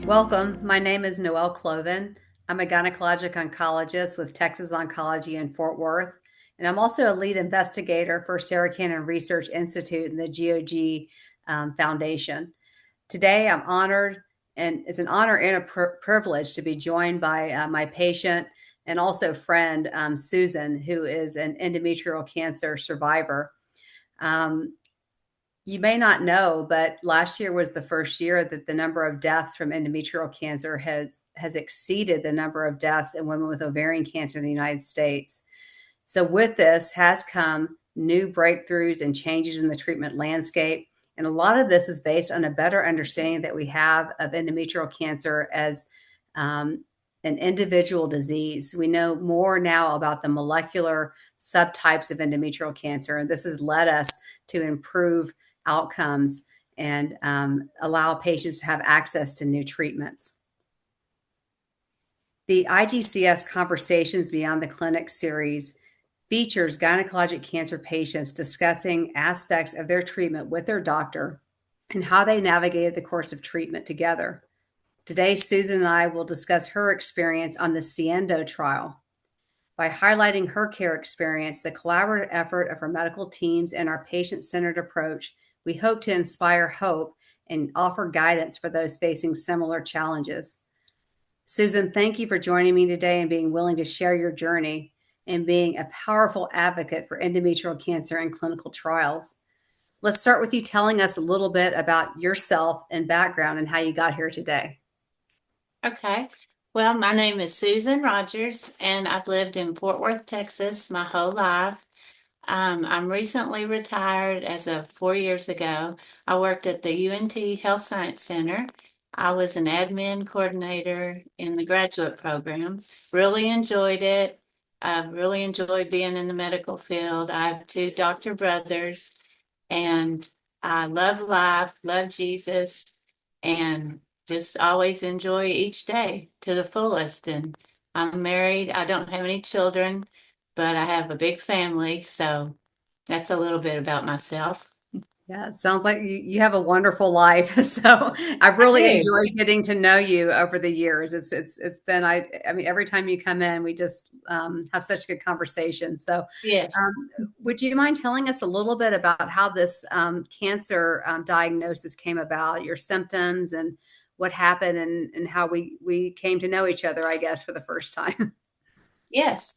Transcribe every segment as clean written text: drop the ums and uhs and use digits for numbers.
Welcome. My name is Noelle Cloven. I'm a gynecologic oncologist with Texas Oncology in Fort Worth, and I'm also a lead investigator for Sarah Cannon Research Institute and the GOG Foundation. Today, I'm honored, and it's an honor and a privilege to be joined by my patient and also friend, Susan, who is an endometrial cancer survivor. Um, you may not know, but last year was the first year that the number of deaths from endometrial cancer has exceeded the number of deaths in women with ovarian cancer in the United States. So with this has come new breakthroughs and changes in the treatment landscape. And a lot of this is based on a better understanding that we have of endometrial cancer as an individual disease. We know more now about the molecular subtypes of endometrial cancer, and this has led us to improve outcomes and allow patients to have access to new treatments. The IGCS Conversations Beyond the Clinic series features gynecologic cancer patients discussing aspects of their treatment with their doctor and how they navigated the course of treatment together. Today, Susan and I will discuss her experience on the Siendo trial. By highlighting her care experience, the collaborative effort of her medical teams, and our patient-centered approach, we hope to inspire hope and offer guidance for those facing similar challenges. Susan, thank you for joining me today and being willing to share your journey and being a powerful advocate for endometrial cancer in clinical trials. Let's start with you telling us a little bit about yourself and background and how you got here today. Okay. Well, my name is Susan Rogers, and I've lived in Fort Worth, Texas my whole life. I'm recently retired as of 4 years ago. I worked at the UNT Health Science Center. I was an admin coordinator in the graduate program. Really enjoyed it. I really enjoyed being in the medical field. I have two doctor brothers, and I love life, love Jesus, and just always enjoy each day to the fullest. And I'm married. I don't have any children, but I have a big family. So that's a little bit about myself. Yeah, it sounds like you have a wonderful life. So I've I really do. enjoyed getting to know you over the years. It's been I mean every time you come in, we just have such good conversation. So Yes. would you mind telling us a little bit about how this cancer diagnosis came about, your symptoms, and what happened, and how we came to know each other, I guess, for the first time? Yes.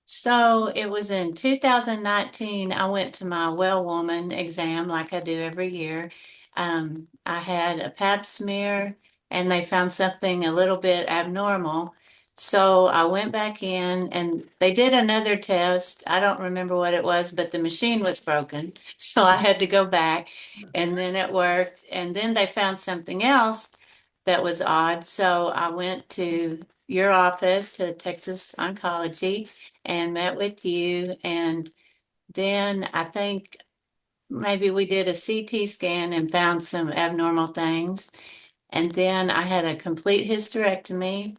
So it was in 2019, I went to my well woman exam like I do every year. I had a pap smear and they found something a little bit abnormal. So I went back in and they did another test. I don't remember what it was, but the machine was broken. So I had to go back and then it worked. And then they found something else that was odd. So I went to your office, to Texas Oncology, and met with you. And then I think maybe we did a CT scan and found some abnormal things. And then I had a complete hysterectomy,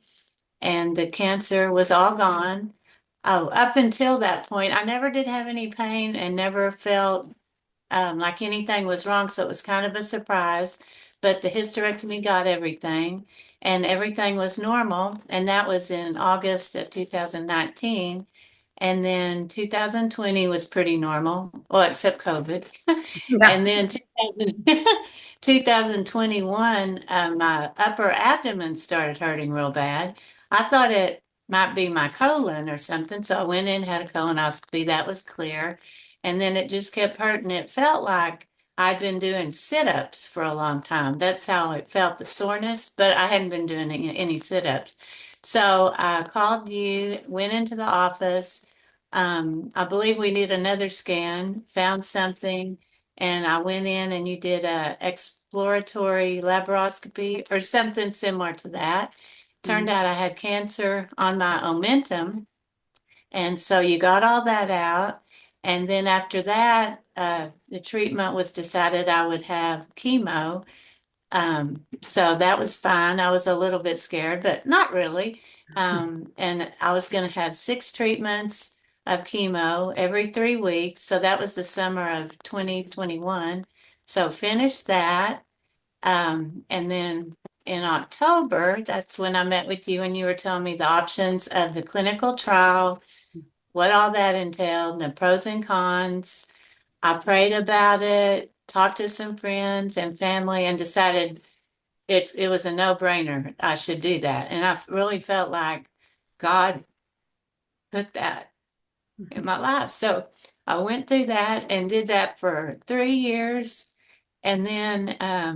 and the cancer was all gone. Oh, up until that point, I never did have any pain and never felt like anything was wrong. So it was kind of a surprise. But the hysterectomy got everything, and everything was normal. And that was in August of 2019. And then 2020 was pretty normal, well, except COVID. Yeah. And then 2021, my upper abdomen started hurting real bad. I thought it might be my colon or something. So I went in, had a colonoscopy. That was clear. And then it just kept hurting. It felt like I'd been doing sit-ups for a long time. That's how it felt, the soreness, but I hadn't been doing any sit-ups. So I called you, went into the office. I believe we need another scan, found something, and I went in and you did a exploratory laparoscopy or something similar to that. Turned Mhm. out I had cancer on my omentum, and so you got all that out. And then after that, the treatment was decided I would have chemo. So that was fine. I was a little bit scared, but not really. And I was going to have 6 treatments of chemo every 3 weeks. So that was the summer of 2021. So finished that. And then in October, that's when I met with you and you were telling me the options of the clinical trial, what all that entailed, the pros and cons. I prayed about it, talked to some friends and family, and decided it was a no-brainer. I should do that. And I really felt like God put that in my life. So I went through that and did that for 3 years. And then I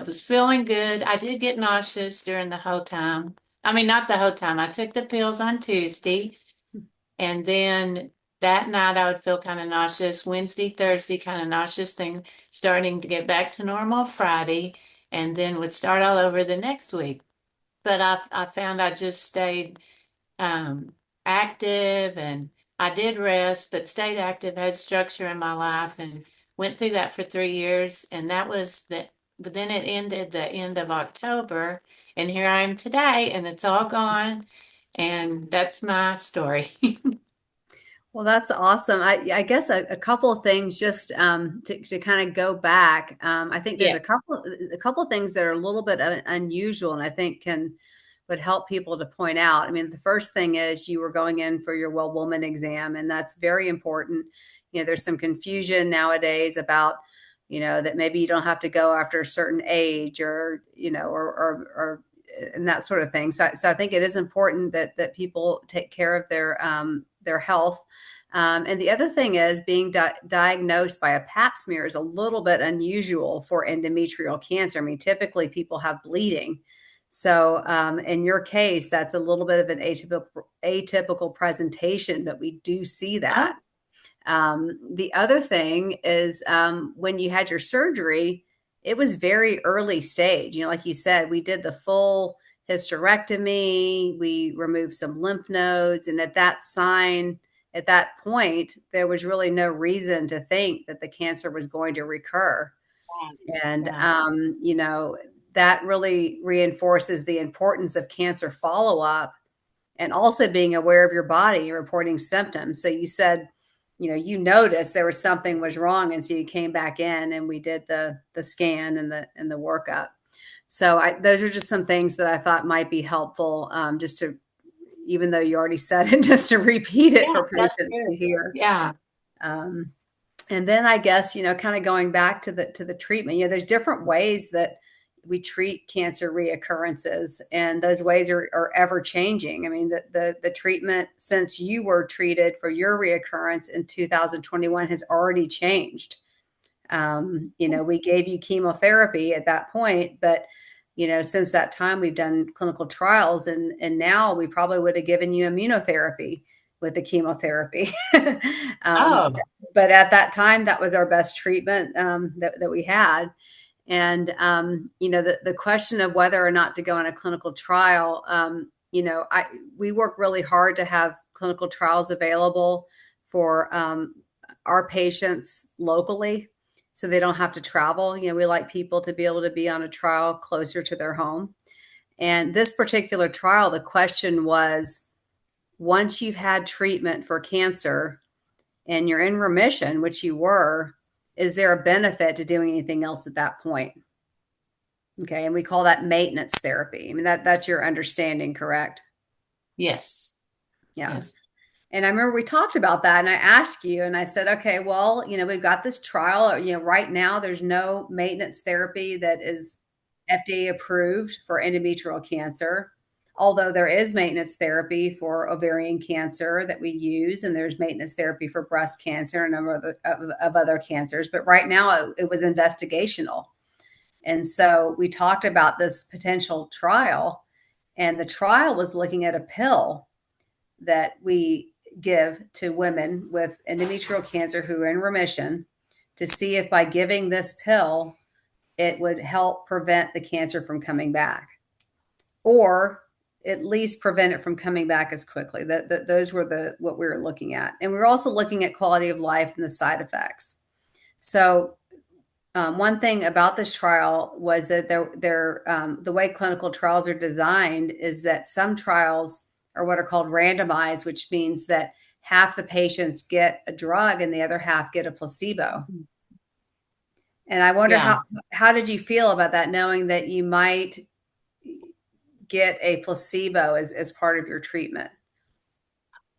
was feeling good. I did get nauseous during the whole time. I mean, not the whole time. I took the pills on Tuesday, and then that night I would feel kind of nauseous. Wednesday, Thursday, kind of nauseous thing, starting to get back to normal Friday, and then would start all over the next week. But I found I just stayed um, active, and I did rest, but stayed active, had structure in my life, and went through that for 3 years. And that was the, but then it ended the end of October, and here I am today, and it's all gone. And that's my story. Well, that's awesome. I guess a couple of things just to kind of go back. I think there's Yes. a couple of things that are a little bit unusual, and I think can would help people to point out. I mean, the first thing is you were going in for your well woman exam, and that's very important. You know, there's some confusion nowadays about, you know, that maybe you don't have to go after a certain age or, you know, or and that sort of thing. So I think it is important that people take care of their health. And the other thing is being diagnosed by a pap smear is a little bit unusual for endometrial cancer. I mean, typically people have bleeding. So in your case, that's a little bit of an atypical presentation, but we do see that. Oh, The other thing is when you had your surgery, it was very early stage. You know, like you said, we did the full hysterectomy, we removed some lymph nodes, and at that point, there was really no reason to think that the cancer was going to recur. right. And, Right. you know, that really reinforces the importance of cancer follow up and also being aware of your body and reporting symptoms. So you said, you know, you noticed there was something was wrong, and so you came back in, and we did the scan and the workup. So those are just some things that I thought might be helpful, just to, even though you already said it, just to repeat it Yeah, for that's patients good. to hear. Yeah. Um, and then I guess, you know, kind of going back to the treatment, you know, there's different ways that we treat cancer reoccurrences, and those ways are ever changing. I mean, the treatment since you were treated for your reoccurrence in 2021 has already changed. You know, we gave you chemotherapy at that point, but you know, since that time we've done clinical trials, and now we probably would have given you immunotherapy with the chemotherapy. um, Oh, but at that time, that was our best treatment that we had. And you know, the question of whether or not to go on a clinical trial, you know, we work really hard to have clinical trials available for our patients locally, so they don't have to travel. You know, we like people to be able to be on a trial closer to their home. And this particular trial, the question was, once you've had treatment for cancer and you're in remission, which you were, is there a benefit to doing anything else at that point? Okay, and we call that maintenance therapy. I mean, that's your understanding, correct? yes. Yeah. Yes. And I remember we talked about that, and I asked you, and I said, okay, well, you know, we've got this trial. You know, right now there's no maintenance therapy that is FDA approved for endometrial cancer, although there is maintenance therapy for ovarian cancer that we use, and there's maintenance therapy for breast cancer and a number of other cancers. But right now it was investigational. And so we talked about this potential trial, and the trial was looking at a pill that we give to women with endometrial cancer who are in remission to see if by giving this pill, it would help prevent the cancer from coming back, or at least prevent it from coming back as quickly. Those were what we were looking at. And we were also looking at quality of life and the side effects. So one thing about this trial was that the way clinical trials are designed is that some trials are what are called randomized, which means that half the patients get a drug and the other half get a placebo. And I wonder Yeah. how did you feel about that, knowing that you might get a placebo as part of your treatment?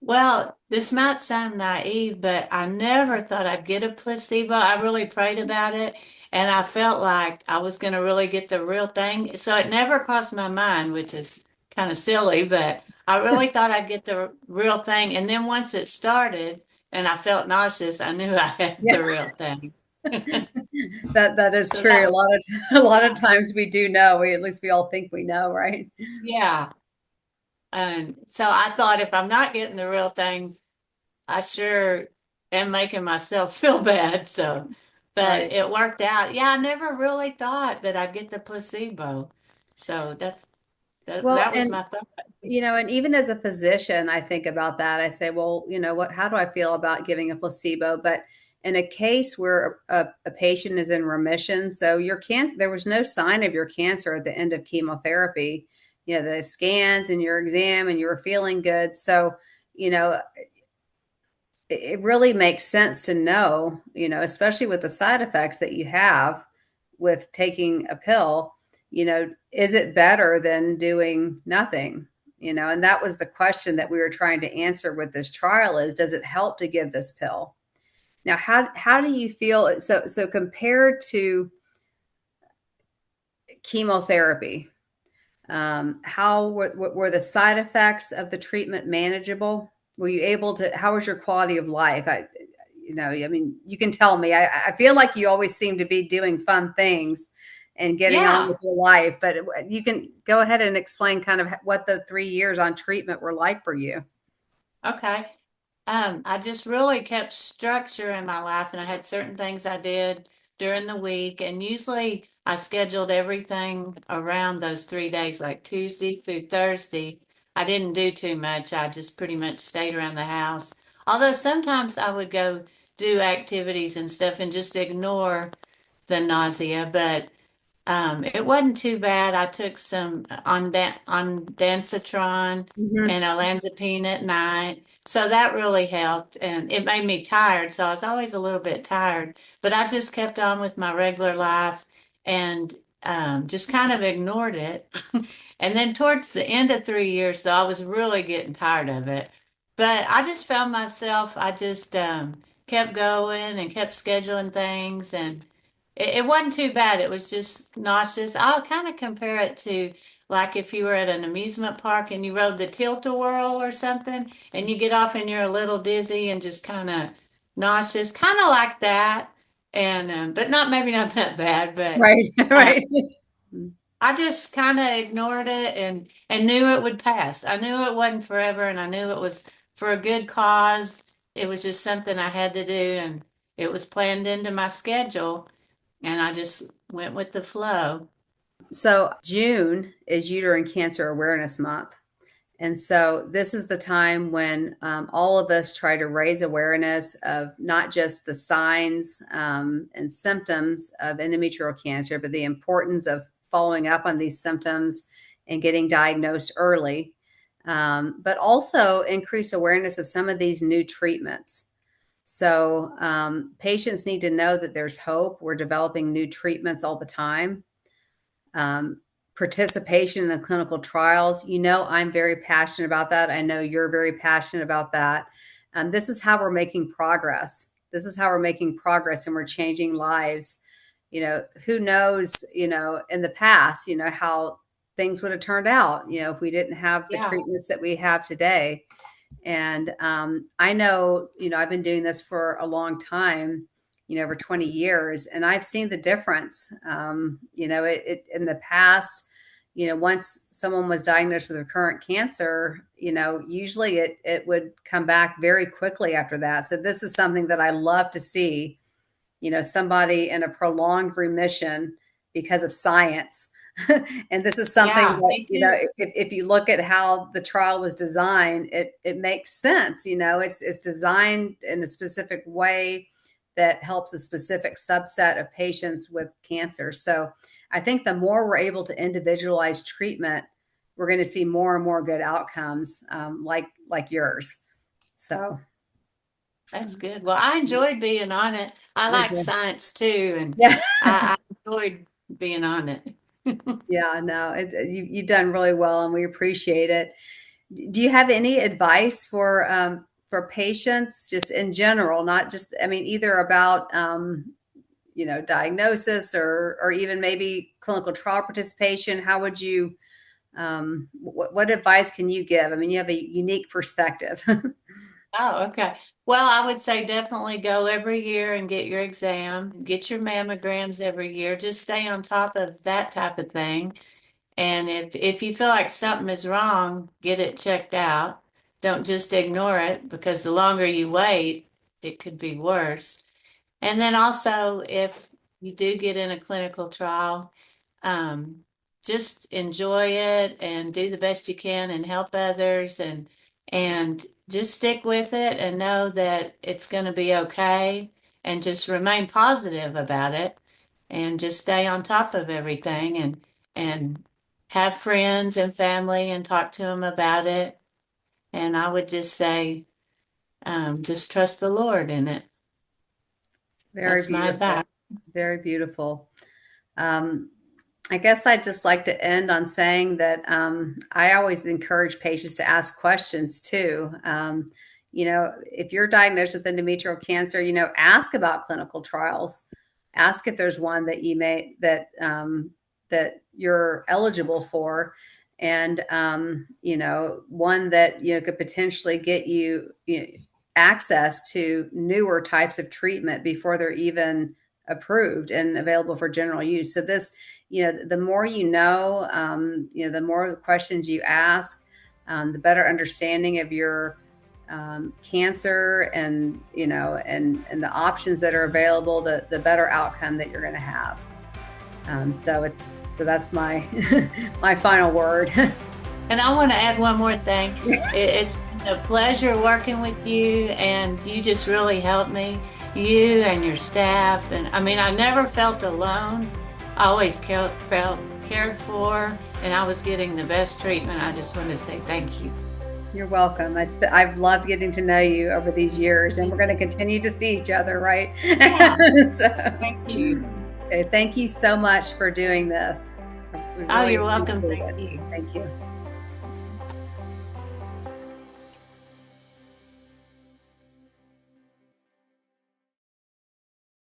Well, this might sound naive, but I never thought I'd get a placebo. I really prayed about it, and I felt like I was going to really get the real thing. So it never crossed my mind, which is kind of silly, but I really thought I'd get the real thing. And then once it started and I felt nauseous, I knew I had Yeah, the real thing. that is So true. that was, A lot of yeah, times we do know. We at least we all think we know, right? yeah. And so I thought if I'm not getting the real thing, I sure am making myself feel bad. So, but Right. it worked out. Yeah, I never really thought that I'd get the placebo. So Well, that was and my thought. and even as a physician, I think about that. I say, well, how do I feel about giving a placebo? But in a case where a patient is in remission, so your cancer, there was no sign of your cancer at the end of chemotherapy, the scans and your exam, and you were feeling good. So, you know, it really makes sense to know, especially with the side effects that you have with taking a pill, is it better than doing nothing? And that was the question that we were trying to answer with this trial is, does it help to give this pill? Now, how do you feel? So compared to chemotherapy, how were the side effects of the treatment manageable? Were you able to, how was your quality of life? I mean, you can tell me. I feel like you always seem to be doing fun things and getting on Yeah. with your life, but you can go ahead and explain kind of what the 3 years on treatment were like for you. Okay. I just really kept structure in my life, and I had certain things I did during the week, and usually I scheduled everything around those 3 days, like Tuesday through Thursday. I didn't do too much. I just pretty much stayed around the house. Although sometimes I would go do activities and stuff and just ignore the nausea, but it wasn't too bad. I took some on Dancitron Hmm. and olanzapine at night, so that really helped. And it made me tired, so I was always a little bit tired. But I just kept on with my regular life and just kind of ignored it. And then towards the end of 3 years, though, I was really getting tired of it. But I just found myself, I just kept going and kept scheduling things and it wasn't too bad. It was just nauseous. I'll kind of compare it to like if you were at an amusement park and you rode the tilt-a-whirl or something, and you get off and you're a little dizzy and just kind of nauseous, kind of like that. And but not maybe not that bad, but Right. uh, Right. I just kind of ignored it and knew it would pass. I knew it wasn't forever, and I knew it was for a good cause. It was just something I had to do, and it was planned into my schedule and I just went with the flow. So June is Uterine Cancer Awareness Month. And so this is the time when all of us try to raise awareness of not just the signs and symptoms of endometrial cancer, but the importance of following up on these symptoms and getting diagnosed early, but also increase awareness of some of these new treatments. So patients need to know that there's hope. We're developing new treatments all the time. um, Participation in the clinical trials. I'm very passionate about that. I know you're very passionate about that. This is how we're making progress. This is how we're making progress and we're changing lives. Who knows, in the past, how things would have turned out, if we didn't have the Yeah, treatments that we have today. And I know, I've been doing this for a long time, over 20 years, and I've seen the difference. In the past, once someone was diagnosed with recurrent cancer, usually it would come back very quickly after that. So this is something that I love to see, somebody in a prolonged remission because of science. And this is something yeah, that, me too. if you look at how the trial was designed, it makes sense. It's designed in a specific way that helps a specific subset of patients with cancer. So I think the more we're able to individualize treatment, we're going to see more and more good outcomes, like yours. So That's good. Well, I enjoyed being on it. I like okay. science too, and Yeah. I enjoyed being on it. Yeah, no, you've done really well, and we appreciate it. Do you have any advice for patients, just in general, not just, I mean, either about diagnosis or even maybe clinical trial participation? How would you what advice can you give? I mean, you have a unique perspective. Oh, okay. Well, I would say definitely go every year and get your exam, get your mammograms every year. Just stay on top of that type of thing. And if you feel like something is wrong, get it checked out. Don't just ignore it because the longer you wait, it could be worse. And then also, if you do get in a clinical trial, um, just enjoy it and do the best you can and help others and just stick with it and know that it's going to be okay and just remain positive about it and just stay on top of everything and have friends and family and talk to them about it. And I would just say, just trust the Lord in it. Very That's my beautiful. advice. Very beautiful. Um, I guess I'd just like to end on saying that I always encourage patients to ask questions too. If you're diagnosed with endometrial cancer, ask about clinical trials. Ask if there's one that that you're eligible for, and one that could potentially get you access to newer types of treatment before they're even approved and available for general use. So this, the more the more questions you ask, the better understanding of your cancer and and the options that are available, the better outcome that you're going to have. So that's my my final word. And I want to add one more thing. It's been a pleasure working with you, and you just really helped me, you and your staff. And I mean, I never felt alone. I always felt cared for, and I was getting the best treatment. I just want to say thank you. You're welcome. I've loved getting to know you over these years, and we're going to continue to see each other, right? Yeah, So, thank you. okay, thank you so much for doing this. We Oh, really you're welcome. appreciate Thank it. you. Thank you.